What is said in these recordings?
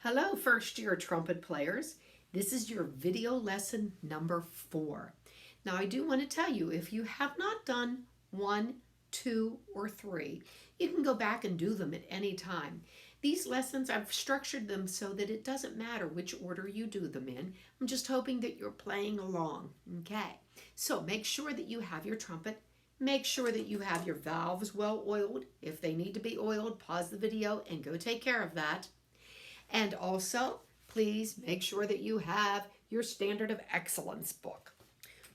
Hello, first year trumpet players. This is your video lesson number 4. Now, I do want to tell you, if you have not done 1, 2, or 3, you can go back and do them at any time. These lessons, I've structured them so that it doesn't matter which order you do them in. I'm just hoping that you're playing along. Okay, so make sure that you have your trumpet. Make sure that you have your valves well oiled. If they need to be oiled, pause the video and go take care of that. And also, please make sure that you have your Standard of Excellence book.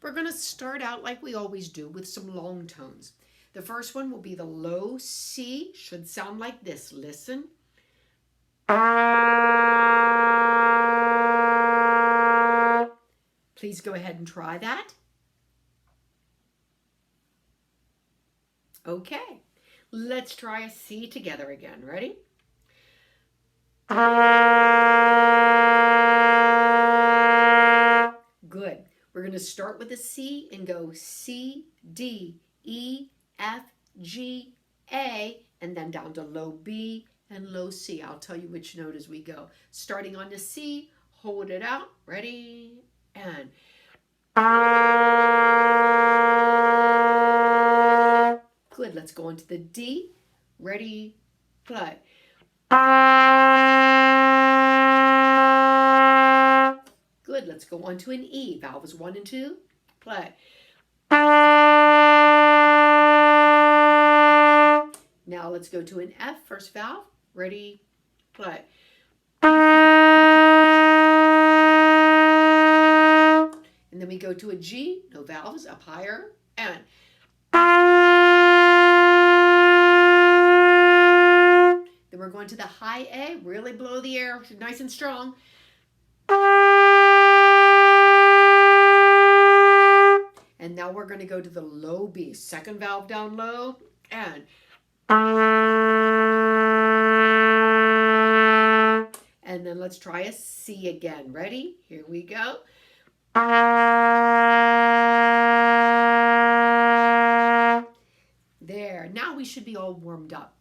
We're going to start out like we always do with some long tones. The first one will be the low C, should sound like this. Listen. Please go ahead and try that. Okay, let's try a C together again. Ready? Good. We're going to start with a C and go C, D, E, F, G, A, and then down to low B and low C. I'll tell you which note as we go. Starting on the C, hold it out. Ready? And good. Let's go on to the D. Ready? Play. Good. Let's go on to an E. Valves 1 and 2. Play. Now let's go to an F. First valve. Ready? Play. And then we go to a G. No valves. Up higher. And then we're going to the high A. Really blow the air. Nice and strong. And now we're going to go to the low B. Second valve down low. And then let's try a C again. Ready? Here we go. There. Now we should be all warmed up.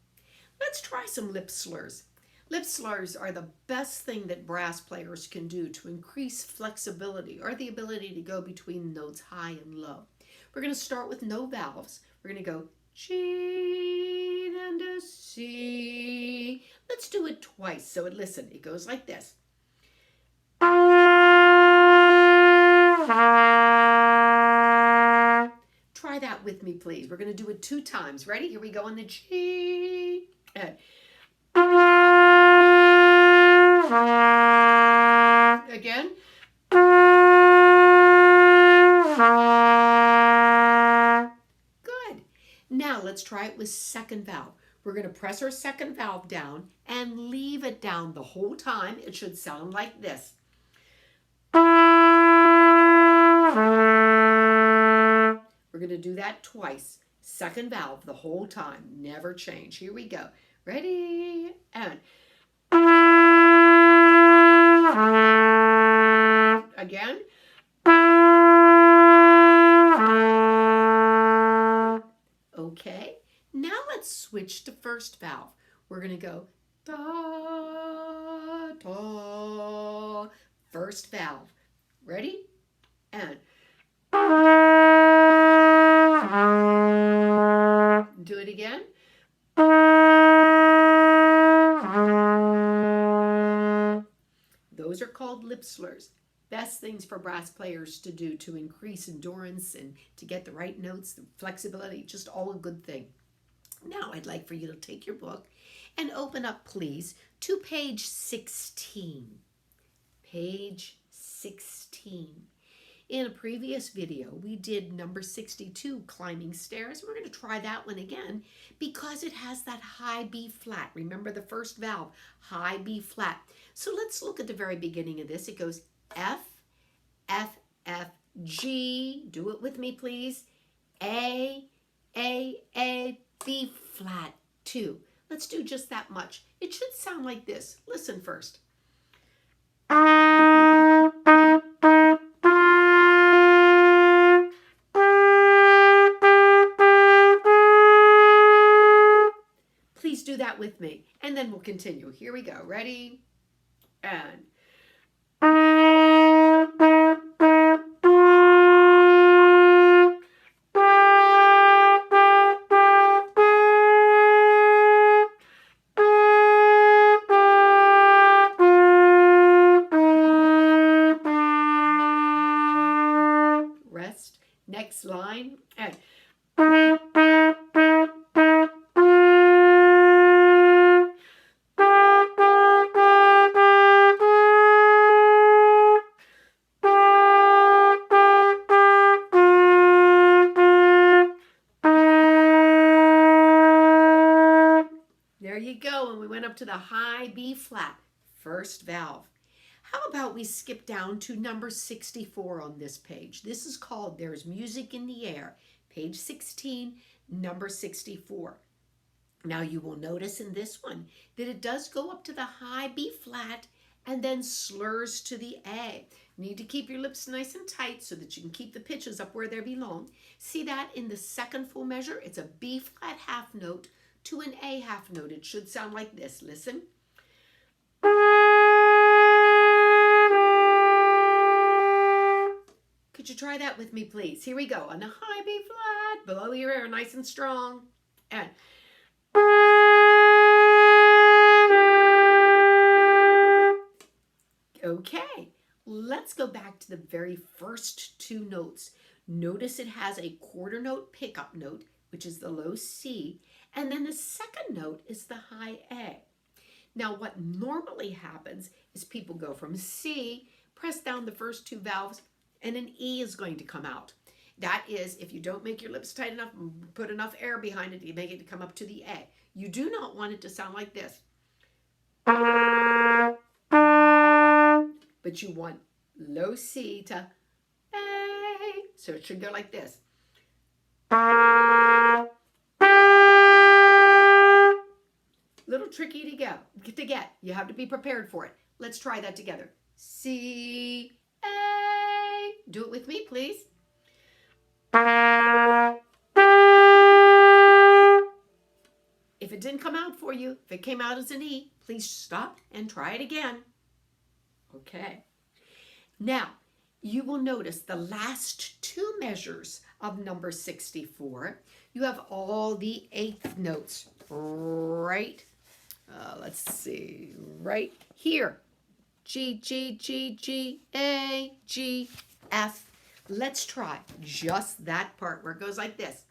Let's try some lip slurs. Lip slurs are the best thing that brass players can do to increase flexibility or the ability to go between notes high and low. We're going to start with no valves. We're going to go G and a C. Let's do it twice. So listen, it goes like this. Try that with me, please. We're going to do it 2 times. Ready? Here we go on the G. And again. Good. Now let's try it with second valve. We're going to press our second valve down and leave it down the whole time. It should sound like this. We're going to do that twice. Second valve the whole time. Never change. Here we go. Ready? And again. Okay. Now let's switch to first valve. We're going to go da, da. First valve. Ready? And do it again. Those are called lip slurs. Best things for brass players to do to increase endurance and to get the right notes, the flexibility, just all a good thing. Now I'd like for you to take your book and open up, please, to page 16. Page 16. In a previous video, we did number 62, climbing stairs. We're going to try that one again because it has that high B flat. Remember the first valve, high B flat. So let's look at the very beginning of this. It goes F, F, F, G. Do it with me, please. A, B flat, 2. Let's do just that much. It should sound like this. Listen first. Please do that with me, and then we'll continue. Here we go. Ready? and rest. Next line, and there you go. And we went up to the high B flat, first valve. How about we skip down to number 64 on this page? This is called There's Music in the Air, page 16, number 64. Now you will notice in this one that it does go up to the high B flat and then slurs to the A. You need to keep your lips nice and tight so that you can keep the pitches up where they belong. See that in the second full measure? It's a B flat half note to an A half note. It should sound like this. Listen. Could you try that with me, please? Here we go. On the high B flat, below your ear, nice and strong. And okay, let's go back to the very first two notes. Notice it has a quarter note pickup note, which is the low C, and then the second note is the high A. Now, what normally happens is people go from C, press down the first two valves, and an E is going to come out. That is, if you don't make your lips tight enough, put enough air behind it, you make it to come up to the A. You do not want it to sound like this. But you want low C to A. So it should go like this. Little tricky to get. You have to be prepared for it. Let's try that together. C, A. Do it with me, please. If it didn't come out for you, if it came out as an E, please stop and try it again. Okay. Now, you will notice the last two measures of number 64. You have all the eighth notes right. Let's see, right here. G, G, G, G, A, G, F. Let's try just that part where it goes like this.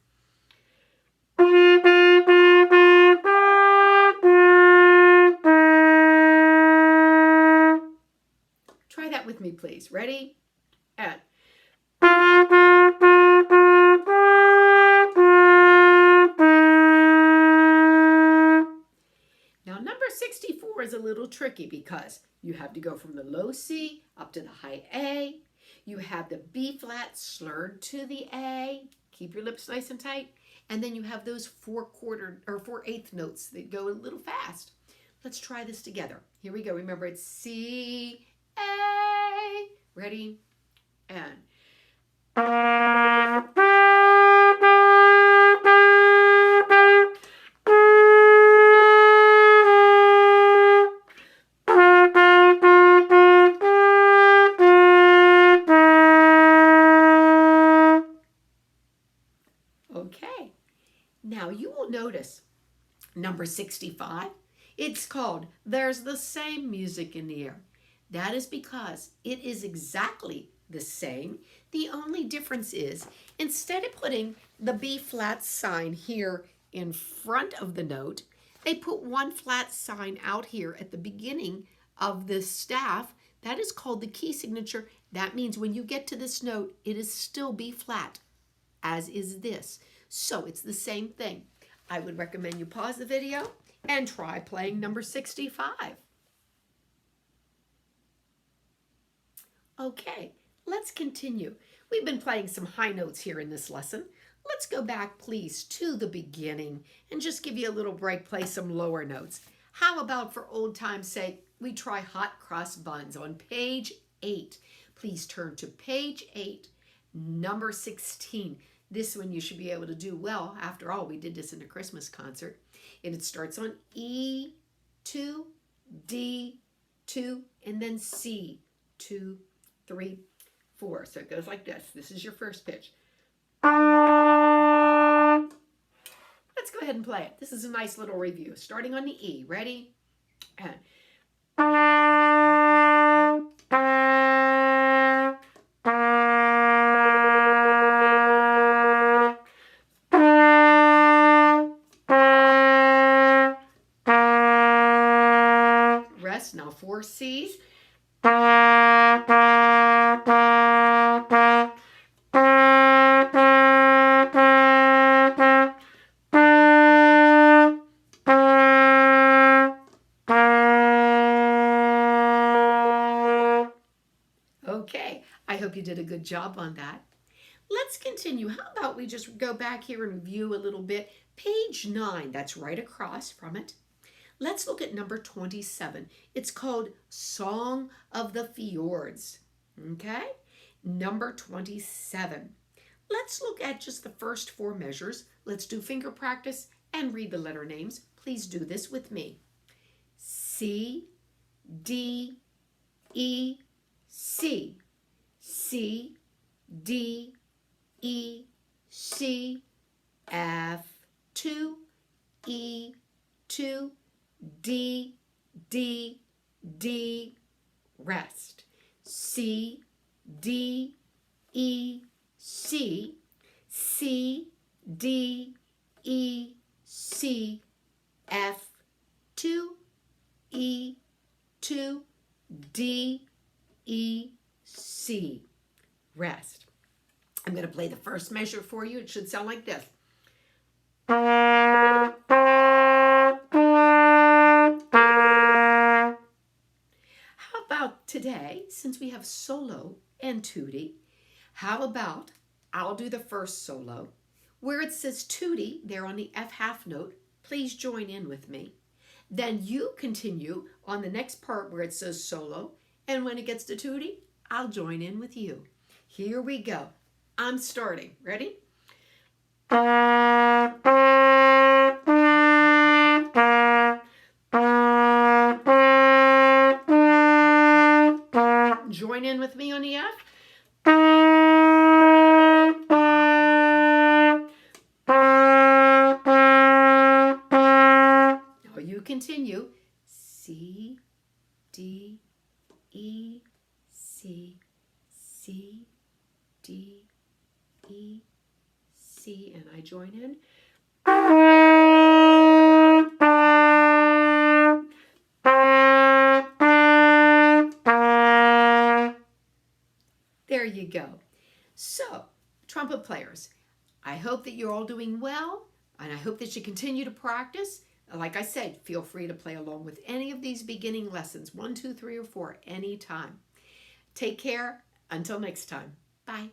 Try that with me, please. Ready? And now number 64 is a little tricky because you have to go from the low C up to the high A. You have the B flat slurred to the A. Keep your lips nice and tight. And then you have those 4/8 notes that go a little fast. Let's try this together. Here we go. Remember, it's C, A. Ready? And okay. Now you will notice number 65. It's called There's the Same Music in the Air. That is because it is exactly the same. The only difference is instead of putting the B flat sign here in front of the note, they put one flat sign out here at the beginning of the staff. That is called the key signature. That means when you get to this note, it is still B flat, as is this. So it's the same thing. I would recommend you pause the video and try playing number 65. Okay, let's continue. We've been playing some high notes here in this lesson. Let's go back, please, to the beginning and just give you a little break, play some lower notes. How about, for old time's sake, we try hot cross buns on page 8. Please turn to page 8, number 16. This one you should be able to do well. After all, we did this in a Christmas concert. And it starts on E2, D2, 2, and then C, 2, 3, 4. So it goes like this. This is your first pitch. Let's go ahead and play it. This is a nice little review. Starting on the E. Ready? And rest. Now 4 C's. Okay, I hope you did a good job on that. Let's continue. How about we just go back here and review a little bit. Page 9, that's right across from it. Let's look at number 27. It's called Song of the Fjords. Okay, number 27. Let's look at just the first 4 measures. Let's do finger practice and read the letter names. Please do this with me. C, D, E, C, C, D, E, C, F, 2, E, 2, D, D, D, rest. C, D, E, C, C, D, E, C, F, 2, E, 2, D, E, C, rest. I'm going to play the first measure for you. It should sound like this. How about today, since we have solo and tutti, how about I'll do the first solo. Where it says tutti, there on the F half note, please join in with me. Then you continue on the next part where it says solo, and when it gets to tutti, I'll join in with you. Here we go. I'm starting. Ready? Join in with me on the F. Now you continue. C, D, E, C, C, D, E, C, and I join in. There you go. So, trumpet players, I hope that you're all doing well, and I hope that you continue to practice. Like I said, feel free to play along with any of these beginning lessons, 1, 2, 3, or 4, anytime. Take care. Until next time. Bye.